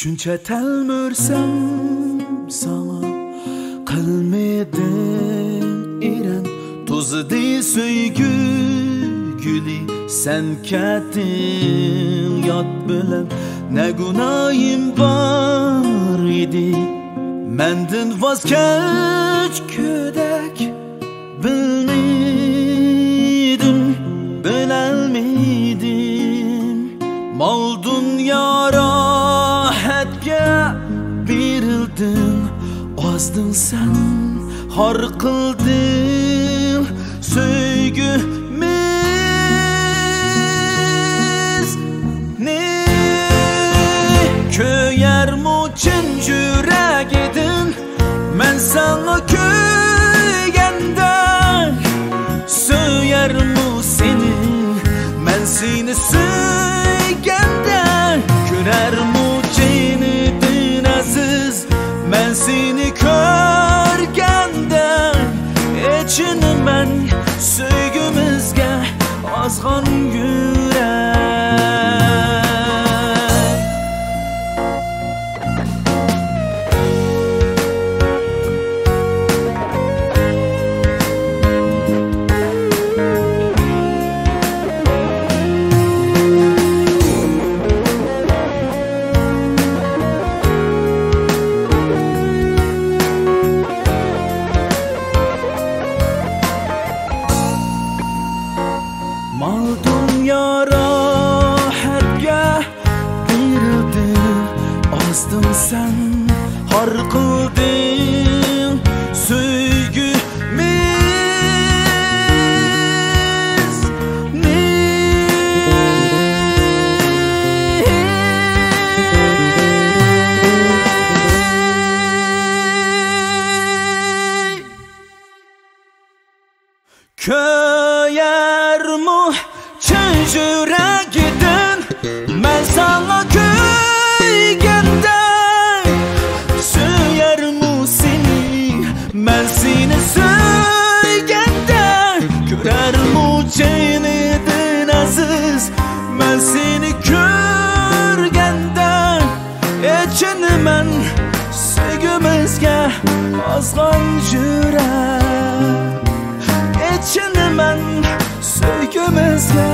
Shuncha talmursam sana qilmadim eran to'zidi so'ygu guli sen ketding yot bilan ne gunoyim bor edi mendin voz kech ko'dak bilmedim bilolmadim mol dunyo berildim ozdin sen xor qilding so'ygimiz ne ko'yarmu chin yurak edin men sana ko'yganda so'yarmu seni men seni so'yganda ko'rarmu chinidin aziz men seni ko'rganda ichiniman so'ygimizga ozg'on yurak Mal dünya rahatga berildim ozdin sen xor qilding so'ygimiz ne ko'yarmu chin yurak edin men sana ko'yganda so'yarmu seni men seni so'yganda ko'rarmu chinidin aziz men seni ko'rganda ichiniman so'ygimizga ozg'on yurak ichiniman so'ygimizga